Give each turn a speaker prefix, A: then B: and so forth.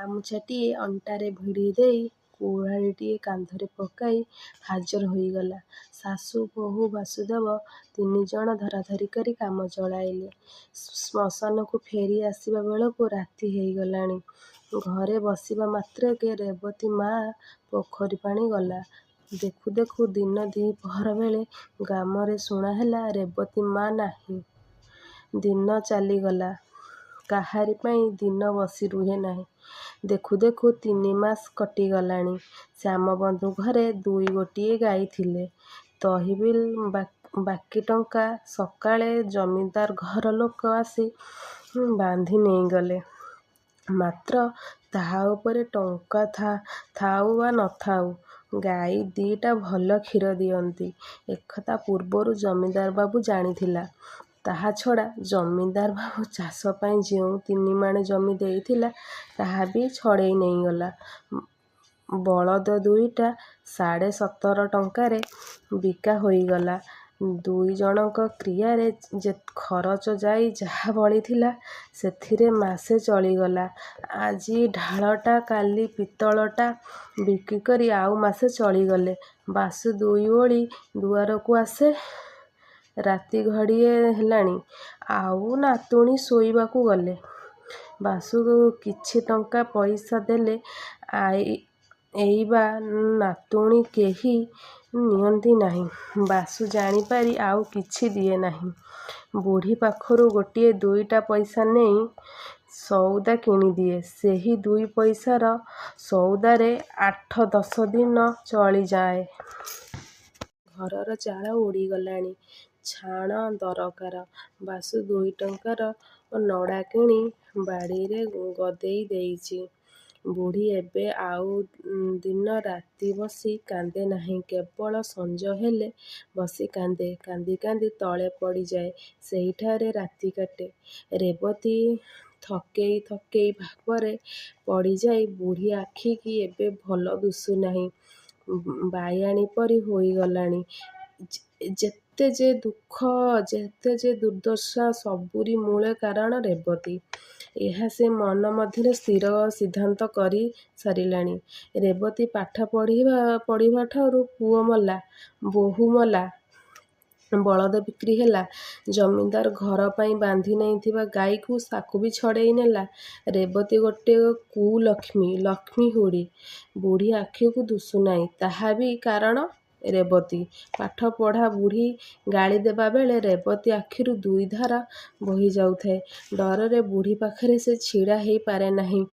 A: ଗାମୁଛାଟିଏ ଅଣ୍ଟାରେ ଭିଡ଼ି ଦେଇ କୁରାଢ଼ୀଟିଏ କାନ୍ଧରେ ପକାଇ ହାଜର ହୋଇଗଲା। ଶାଶୁ, ବୋହୂ, ବାସୁଦେବ ତିନିଜଣ ଧରାଧରି କରି କାମ ଚଳାଇଲେ। ଶ୍ମଶାନକୁ ଫେରି ଆସିବା ବେଳକୁ ରାତି ହେଇଗଲାଣି। ଘରେ ବସିବା ମାତ୍ରକେ ରେବତୀ ମା ପୋଖରୀ ପାଣି ଗଲା। ଦେଖୁ ଦେଖୁ ଦିନ ଦ୍ୱିପହର ବେଳେ ଗ୍ରାମରେ ଶୁଣା ହେଲା ରେବତୀ ମା ନାହିଁ। ଦିନ ଚାଲିଗଲା। କାହାରି ପାଇଁ ଦିନ ବସି ରୁହେ ନାହିଁ। ଦେଖୁ ଦେଖୁ 3 ମାସ କଟିଗଲାଣି। ଶ୍ୟାମବନ୍ଧୁ ଘରେ 2 ଗାଈ ଥିଲେ। ତହବିଲ ବାକି ଟଙ୍କା ସକାଳେ ଜମିଦାର ଘର ଲୋକ ଆସି ବାନ୍ଧି ନେଇଗଲେ। ମାତ୍ର ତାହା ଉପରେ ଟଙ୍କା ଥାଉ ବା ନଥାଉ ଗାଈ 2ଟା ଭଲ କ୍ଷୀର ଦିଅନ୍ତି ଏକଥା ପୂର୍ବରୁ ଜମିଦାର ବାବୁ ଜାଣିଥିଲା। ତାହା ଛଡ଼ା ଜମିଦାର ବାବୁ ଚାଷ ପାଇଁ ଯେଉଁ 3 ମାଣେ ଜମି ଦେଇଥିଲା ତାହା ବି ଛଡ଼େଇ ନେଇଗଲା। ବଳଦ 2ଟା 17.5 ଟଙ୍କାରେ ବିକା ହୋଇଗଲା। 2 ଜଣଙ୍କ କ୍ରିୟାରେ ଖରଚ ଯାଇ ଯାହା ବଳିଥିଲା ସେଥିରେ ମାସେ ଚଳିଗଲା। ଆଜି ଢାଳଟା କାଲି ପିତ୍ତଳଟା ବିକ୍ରିକରି ଆଉ ମାସେ ଚଳିଗଲେ। ବାସୁ 2 ଓଳି ଦୁଆରକୁ ଆସେ। ରାତି ଘଡ଼ିଏ ହେଲାଣି। ଆଉ ନାତୁଣୀ ଶୋଇବାକୁ ଗଲେ। ବାସୁକୁ କିଛି ଟଙ୍କା ପଇସା ଦେଲେ ଏଇବା ନାତୁଣୀ କେହି ନିଅନ୍ତି ନାହିଁ। ବାସୁ ଜାଣିପାରି ଆଉ କିଛି ଦିଏ ନାହିଁ। ବୁଢ଼ୀ ପାଖରୁ ଗୋଟିଏ 2ଟା ପଇସା ନେଇ ସଉଦା କିଣିଦିଏ। ସେହି 2 ପଇସାର ସଉଦାରେ 8-10 ଦିନ ଚଳିଯାଏ। ଘରର ଚାଳ ଉଡ଼ିଗଲାଣି। ଛାଣ ଦରକାର। ବାସୁ 2 ଟଙ୍କାର ନଡ଼ା କିଣି ବାଡ଼ିରେ ଗଦେଇ ଦେଇଛି। ବୁଢ଼ୀ ଏବେ ଆଉ ଦିନ ରାତି ବସି କାନ୍ଦେ ନାହିଁ। କେବଳ ସଞ୍ଜ ହେଲେ ବସି କାନ୍ଦେ। କାନ୍ଦି କାନ୍ଦି ତଳେ ପଡ଼ିଯାଏ। ସେହିଠାରେ ରାତି କାଟେ। ରେବତୀ ଥକେଇ ଭାବରେ ପଡ଼ିଯାଇ ବୁଢ଼ୀ ଆଖିକି ଏବେ ଭଲ ଦିଶୁନାହିଁ। ବାୟାଣୀ ପରି ହୋଇଗଲାଣି। ଯେତେ ଯେ ଦୁଃଖ, ଯେତେ ଯେ ଦୁର୍ଦ୍ଦଶା ସବୁରି ମୂଳ କାରଣ ରେବତୀ। ଏହା ସେ ମନ ମଧ୍ୟରେ ସ୍ଥିର ସିଦ୍ଧାନ୍ତ କରି ସାରିଲାଣି। ରେବତୀ ପାଠ ପଢ଼ିବାଠାରୁ ପୁଅ ମଲା, ବୋହୂ ମଲା, ବଳଦ ବିକ୍ରି ହେଲା, ଜମିଦାର ଘର ପାଇଁ ବାନ୍ଧି ନେଇଥିବା ଗାଈକୁ ତାକୁ ବି ଛଡ଼େଇ ନେଲା। ରେବତୀ ଗୋଟିଏ କୁଲକ୍ଷ୍ମୀ, ଲକ୍ଷ୍ମୀହୁଡ଼ି। ବୁଢ଼ୀ ଆଖିକୁ ଦିଶୁନାହିଁ। ତାହା ବି କାରଣ ରେବତୀ। ପାଠପଢ଼ା ବୁଢ଼ୀ ଗାଳି ଦେବାବେଳେ ରେବତୀ ଆଖିରୁ 2 ଧାରା ବହିଯାଉଥାଏ। ଡରରେ ବୁଢ଼ୀ ପାଖରେ ସେ ଛିଡ଼ା ହେଇ ପାରେ ନାହିଁ।